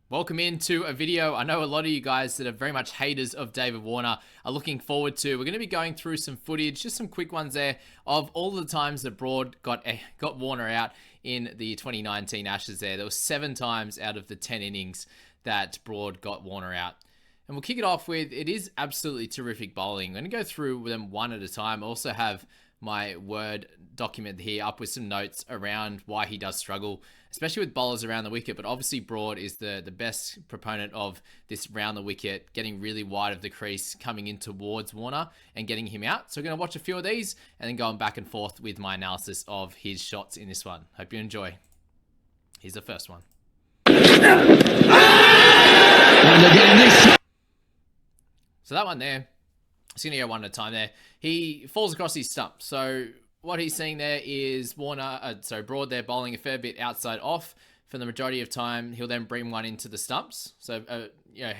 Welcome into a video I know a lot of you guys that are very much haters of David Warner are looking forward to. We're going to be going through some footage, just some quick ones there, of all the times that Broad got Warner out in the 2019 Ashes there. There was 7 times out of the 10 innings that Broad got Warner out. And we'll kick it off with, it is absolutely terrific bowling. I'm going to go through them one at a time. I also have my Word document here up with some notes around why he does struggle, especially with bowlers around the wicket. But obviously Broad is the best proponent of this round the wicket, getting really wide of the crease, coming in towards Warner and getting him out. So we're going to watch a few of these and then going back and forth with my analysis of his shots in this one. Hope you enjoy. Here's the first one. So that one there, it's going to go one at a time there. He falls across his stump. So what he's seeing there is Broad there bowling a fair bit outside off for the majority of time. He'll then bring one into the stumps. So,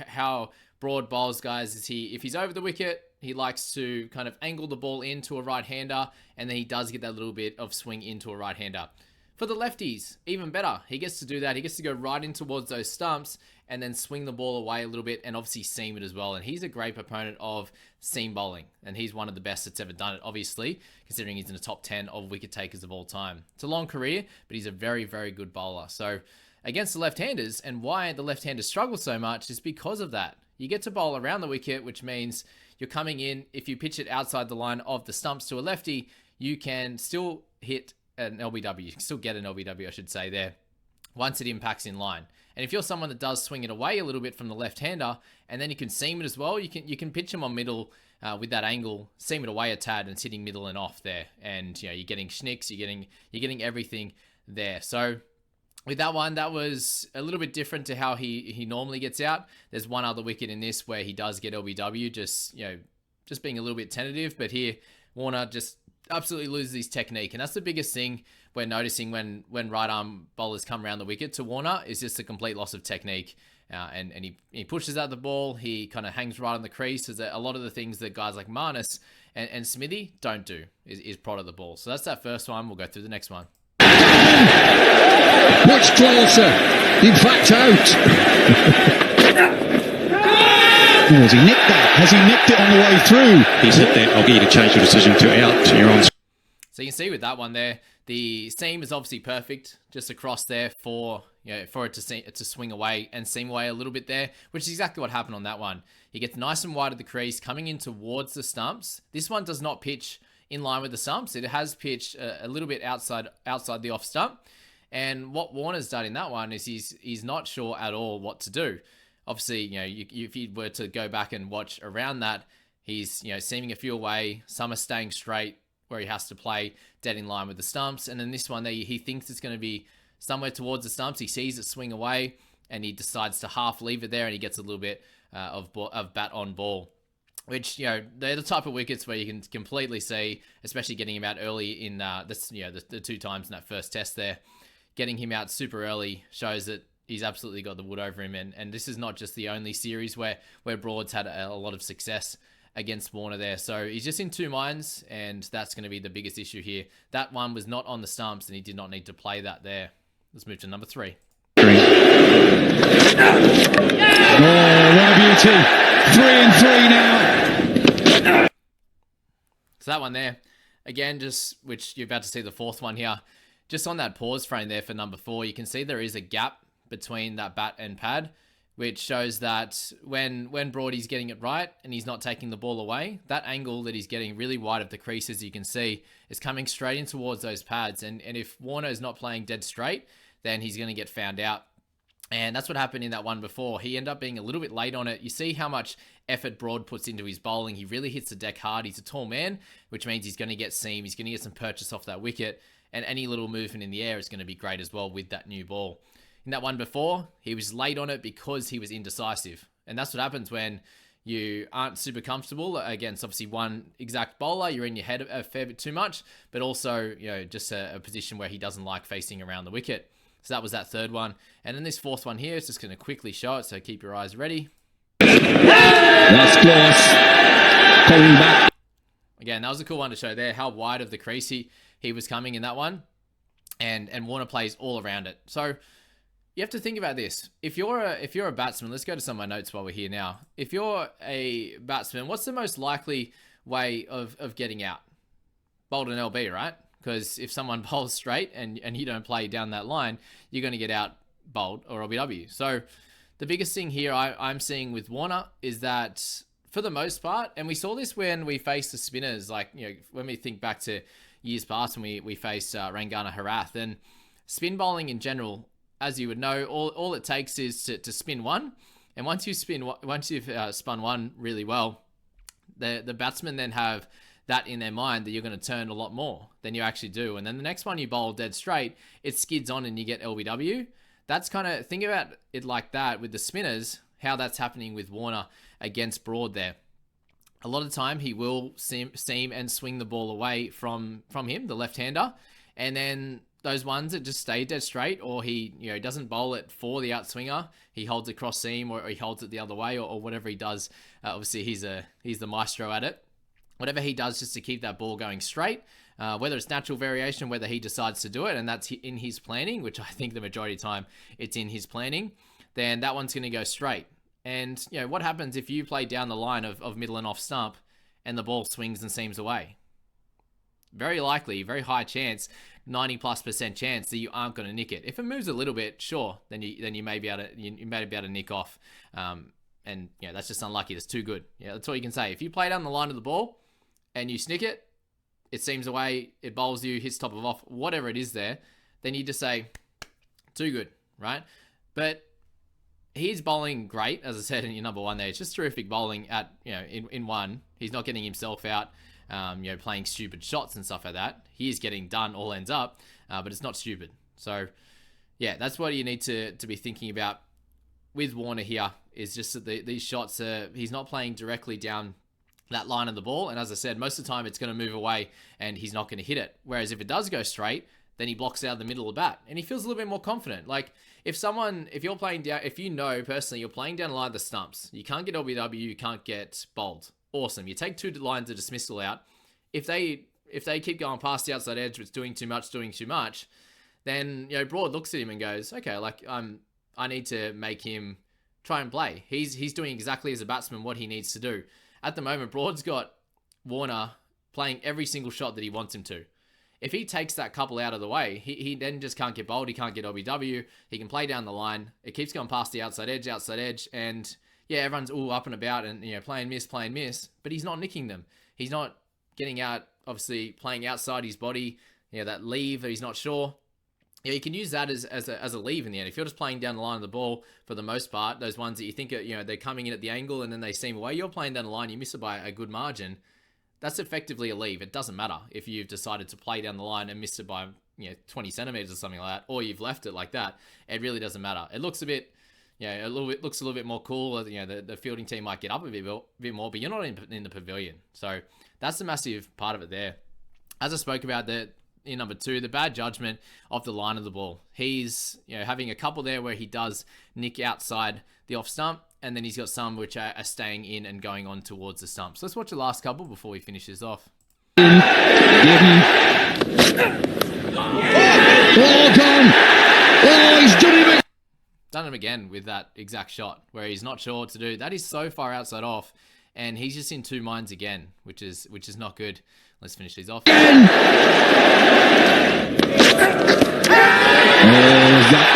how Broad bowls, guys, is if he's over the wicket, he likes to kind of angle the ball into a right-hander, and then he does get that little bit of swing into a right-hander. For the lefties, even better. He gets to do that. He gets to go right in towards those stumps and then swing the ball away a little bit and obviously seam it as well. And he's a great proponent of seam bowling. And he's one of the best that's ever done it, obviously, considering he's in the top 10 of wicket takers of all time. It's a long career, but he's a very, very good bowler. So against the left-handers, and why the left-handers struggle so much is because of that. You get to bowl around the wicket, which means you're coming in. If you pitch it outside the line of the stumps to a lefty, you can still hit an LBW. You can still get an LBW, I should say, there, once it impacts in line. And if you're someone that does swing it away a little bit from the left-hander, and then you can seam it as well, you can pitch him on middle with that angle, seam it away a tad, and sitting middle and off there. And you're getting schnicks, you're getting everything there. So with that one, that was a little bit different to how he normally gets out. There's one other wicket in this where he does get LBW, just being a little bit tentative. But here, Warner just absolutely loses his technique, and that's the biggest thing we're noticing when right arm bowlers come around the wicket to Warner, is just a complete loss of technique. And he pushes out the ball, he kind of hangs right on the crease. There's a lot of the things that guys like Marnus and Smithy don't do is prod at the ball. So that's that first one. We'll go through the next one. Much closer, in fact out. Has he nicked that? Has he nicked it on the way through? He said that, I'll get you to change your decision to out. You're on. So you can see with that one there, the seam is obviously perfect just across there for it to swing away and seam away a little bit there, which is exactly what happened on that one. He gets nice and wide of the crease, coming in towards the stumps. This one does not pitch in line with the stumps. It has pitched a little bit outside the off stump. And what Warner's done in that one is he's not sure at all what to do. Obviously, if you were to go back and watch around that, he's, seaming a few away. Some are staying straight where he has to play dead in line with the stumps. And then this one there, he thinks it's going to be somewhere towards the stumps. He sees it swing away and he decides to half leave it there, and he gets a little bit of bat on ball, which, they're the type of wickets where you can completely see, especially getting him out early in the 2 times in that first test there. Getting him out super early shows that he's absolutely got the wood over him. And this is not just the only series where Broad's had a lot of success against Warner there. So he's just in 2 minds, and that's going to be the biggest issue here. That one was not on the stumps, and he did not need to play that there. Let's move to number 3. Oh, what a beauty. 3 and 3 now. So that one there, again, which you're about to see the 4th one here. Just on that pause frame there for number 4, you can see there is a gap between that bat and pad, which shows that when Broady's getting it right and he's not taking the ball away, that angle that he's getting really wide of the crease, as you can see, is coming straight in towards those pads. And if Warner is not playing dead straight, then he's going to get found out. And that's what happened in that one before. He ended up being a little bit late on it. You see how much effort Broad puts into his bowling. He really hits the deck hard. He's a tall man, which means he's going to get seam. He's going to get some purchase off that wicket. And any little movement in the air is going to be great as well with that new ball. In that one before, he was late on it because he was indecisive. And that's what happens when you aren't super comfortable against, obviously, one exact bowler. You're in your head a fair bit too much, but also, just a position where he doesn't like facing around the wicket. So that was that 3rd one. And then this 4th one here is just going to quickly show it, so keep your eyes ready. That's close. Coming back. Again, that was a cool one to show there, how wide of the crease he was coming in that one. And Warner plays all around it. So you have to think about this. If you're a batsman, let's go to some of my notes while we're here now. If you're a batsman, what's the most likely way of getting out? Bowled an LB, right? Because if someone bowls straight and you don't play down that line, you're going to get out bowled or LBW. So the biggest thing here I'm seeing with Warner is that for the most part, and we saw this when we faced the spinners, like, when we think back to years past when we faced Rangana Harath, and spin bowling in general, as you would know, all it takes is to spin one. And once you've spun one really well, the batsmen then have that in their mind that you're going to turn a lot more than you actually do. And then the next one you bowl dead straight, it skids on and you get LBW. That's kind of, think about it like that with the spinners, how that's happening with Warner against Broad there. A lot of the time he will seam and swing the ball away from him, the left-hander. And then those ones that just stay dead straight, or he doesn't bowl it for the outswinger, he holds it cross seam, or he holds it the other way, or whatever he does. Obviously he's the maestro at it. Whatever he does just to keep that ball going straight, whether it's natural variation, whether he decides to do it, and that's in his planning, which I think the majority of the time it's in his planning, then that one's going to go straight. And what happens if you play down the line of middle and off stump and the ball swings and seams away? Very likely, very high chance, 90+% chance that you aren't going to nick it. If it moves a little bit, sure, then you may be able to nick off. And that's just unlucky. That's too good. That's all you can say. If you play down the line of the ball and you snick it, it seems away, it bowls you, hits top of off, whatever it is there, then you just say, too good, right? But he's bowling great, as I said in your number one there. It's just terrific bowling at, in one. He's not getting himself out, playing stupid shots and stuff like that. He is getting done, all ends up, but it's not stupid. So, yeah, that's what you need to be thinking about with Warner here, is just that these shots, he's not playing directly down that line of the ball. And as I said, most of the time it's going to move away and he's not going to hit it. Whereas if it does go straight, then he blocks out the middle of the bat and he feels a little bit more confident. Like if you're playing down, if personally, you're playing down the line of the stumps, you can't get LBW, you can't get bowled. Awesome. You take 2 lines of dismissal out. If they keep going past the outside edge, it's doing too much, then, Broad looks at him and goes, okay, like I need to make him try and play. He's doing exactly as a batsman what he needs to do. At the moment, Broad's got Warner playing every single shot that he wants him to. If he takes that couple out of the way, he then just can't get bowled. He can't get LBW. He can play down the line. It keeps going past the outside edge. And yeah, everyone's all up and about and, playing miss. But he's not nicking them. He's not getting out, obviously playing outside his body. That leave that he's not sure. You can use that as a leave in the end. If you're just playing down the line of the ball for the most part, those ones that you think are, they're coming in at the angle and then they seam away, you're playing down the line, you miss it by a good margin. That's effectively a leave. It doesn't matter if you've decided to play down the line and missed it by 20 centimeters or something like that, or you've left it like that. It really doesn't matter. It looks a bit, looks a little bit more cool. The fielding team might get up a bit more, but you're not in the pavilion. So that's the massive part of it there. As I spoke about in number 2, the bad judgment of the line of the ball. He's having a couple there where he does nick outside the off stump, and then he's got some which are staying in and going on towards the stump. So let's watch the last couple before we finish this off. Oh, done! Oh, he's Done him again with that exact shot where he's not sure what to do. That is so far outside off, and he's just in 2 minds again, which is not good. Let's finish these off. Oh, that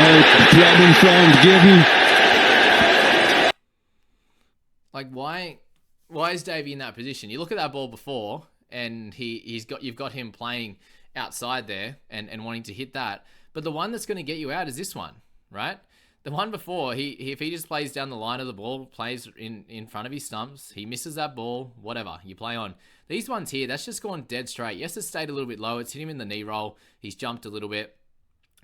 problem from Given. Like why is Davey in that position? You look at that ball before, and you've got him playing outside there and wanting to hit that. But the one that's going to get you out is this one, right? The one before, if he just plays down the line of the ball, plays in front of his stumps, he misses that ball, whatever, you play on. These ones here, that's just gone dead straight. Yes, it stayed a little bit low. It's hit him in the knee roll. He's jumped a little bit.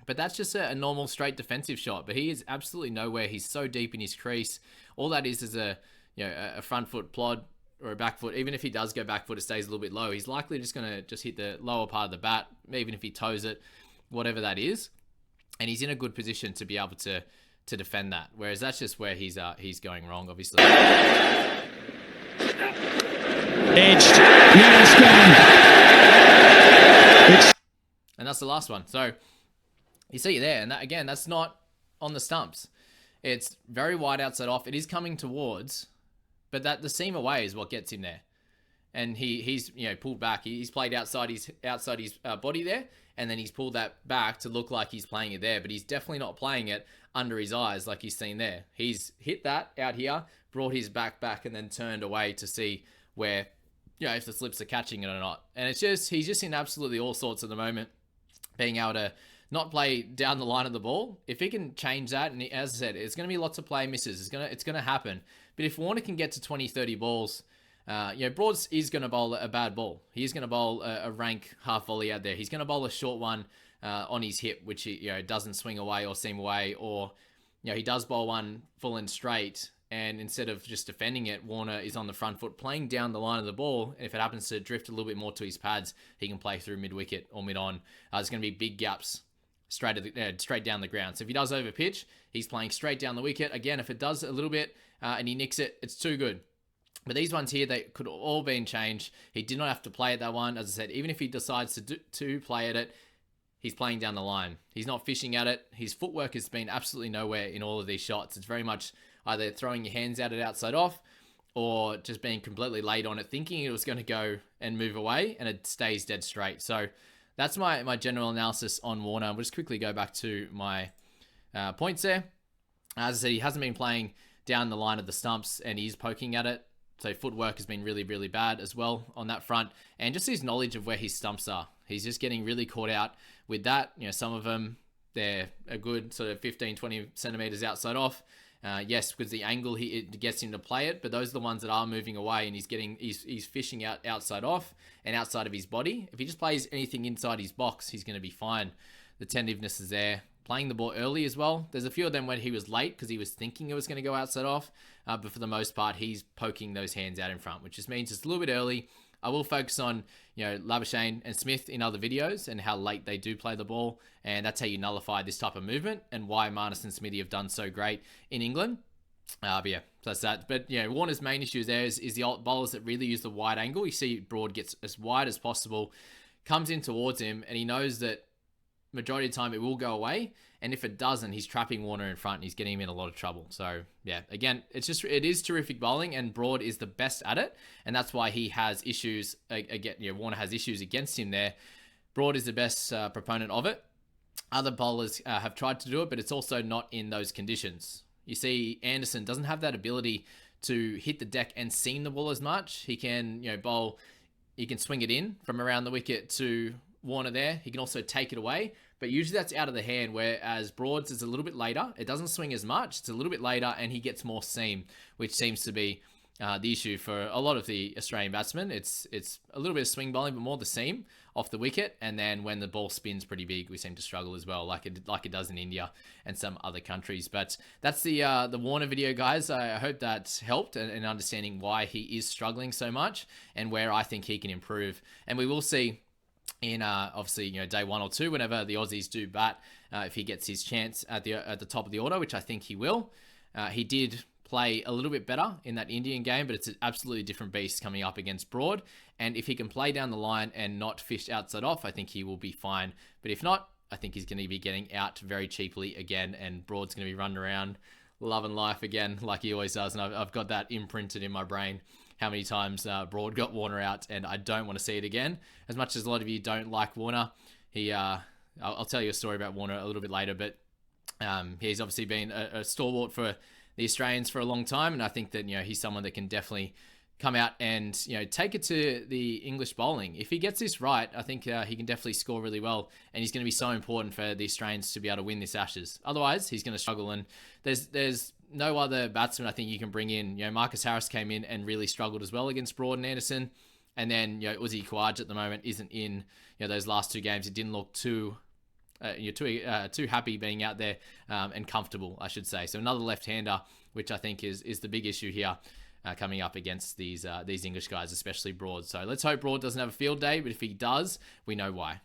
But that's just a normal straight defensive shot. But he is absolutely nowhere. He's so deep in his crease. All that is a front foot plod or a back foot. Even if he does go back foot, it stays a little bit low. He's likely just going to just hit the lower part of the bat, even if he toes it, whatever that is. And he's in a good position to be able to defend that. Whereas that's just where he's going wrong, obviously. Edged. Yeah, it's gone. And that's the last one. So you see it there, and that, again, that's not on the stumps. It's very wide outside off. It is coming towards, but that the seam away is what gets him there. And he's pulled back. He's played outside his body there, and then he's pulled that back to look like he's playing it there. But he's definitely not playing it under his eyes like he's seen there. He's hit that out here, brought his back, and then turned away to see where, if the slips are catching it or not. And he's just in absolutely all sorts at the moment, being able to not play down the line of the ball. If he can change that, and as I said, it's going to be lots of play misses. It's going to happen. But if Warner can get to 20, 30 balls, Broads is going to bowl a bad ball. He's going to bowl a rank half volley out there. He's going to bowl a short one on his hip, which he doesn't swing away or seam away, or he does bowl one full and straight. And instead of just defending it, Warner is on the front foot playing down the line of the ball. And if it happens to drift a little bit more to his pads, he can play through mid-wicket or mid-on. There's going to be big gaps straight down the ground. So if he does over pitch, he's playing straight down the wicket. Again, if it does a little bit and he nicks it, it's too good. But these ones here, they could all been changed. He did not have to play at that one. As I said, even if he decides to play at it, he's playing down the line. He's not fishing at it. His footwork has been absolutely nowhere in all of these shots. It's very much either throwing your hands out at outside off or just being completely late on it, thinking it was going to go and move away, and it stays dead straight. So that's my general analysis on Warner. I'll just quickly go back to my points there. As I said, he hasn't been playing down the line of the stumps, and he's poking at it. So footwork has been really, really bad as well on that front. And just his knowledge of where his stumps are. He's just getting really caught out with that. Some of them, they're a good sort of 15, 20 centimeters outside off. Yes, because the angle it gets him to play it, but those are the ones that are moving away, and he's fishing out outside off and outside of his body. If he just plays anything inside his box, he's going to be fine. The tentativeness is there. Playing the ball early as well. There's a few of them when he was late because he was thinking it was going to go outside off, but for the most part, he's poking those hands out in front, which just means it's a little bit early. I will focus on, Labuschagne and Smith in other videos and how late they do play the ball, and that's how you nullify this type of movement and why Marnus and Smithy have done so great in England. But yeah, so that's that. But Warner's main issue there is the bowlers that really use the wide angle. You see Broad gets as wide as possible, comes in towards him, and he knows that majority of the time it will go away, and if it doesn't, he's trapping Warner in front and he's getting him in a lot of trouble. So yeah, again, it is terrific bowling, and Broad is the best at it, and that's why he has issues again. Warner has issues against him there. Broad is the best proponent of it. Other bowlers have tried to do it, but it's also not in those conditions. You see, Anderson doesn't have that ability to hit the deck and seam the ball as much. He can bowl, he can swing it in from around the wicket to Warner there. He can also take it away, but usually that's out of the hand, whereas Broads is a little bit later. It doesn't swing as much. It's a little bit later, and he gets more seam, which seems to be the issue for a lot of the Australian batsmen. It's a little bit of swing bowling, but more the seam off the wicket, and then when the ball spins pretty big, we seem to struggle as well, like it does in India and some other countries. But that's the Warner video, guys. I hope that helped in understanding why he is struggling so much and where I think he can improve. And we will see in obviously day 1 or 2 whenever the Aussies do bat, if he gets his chance at the top of the order, which I think he will. He did play a little bit better in that Indian game, but it's an absolutely different beast coming up against Broad, and if he can play down the line and not fish outside off, I think he will be fine. But if not, I think he's going to be getting out very cheaply again, and Broad's going to be running around loving life again like he always does, and I've got that imprinted in my brain how many times Broad got Warner out, and I don't want to see it again. As much as a lot of you don't like Warner, I'll tell you a story about Warner a little bit later, but he's obviously been a stalwart for the Australians for a long time, and I think that he's someone that can definitely come out and take it to the English bowling. If he gets this right, I think he can definitely score really well, and he's going to be so important for the Australians to be able to win this Ashes. Otherwise, he's going to struggle, and there's no other batsman I think you can bring in. Marcus Harris came in and really struggled as well against Broad and Anderson, and then Uzi Khawaja at the moment isn't in those last 2 games. It didn't look too happy being out there and comfortable, I should say. So another left-hander, which I think is the big issue here coming up against these English guys, especially Broad. So let's hope Broad doesn't have a field day, but if he does, we know why.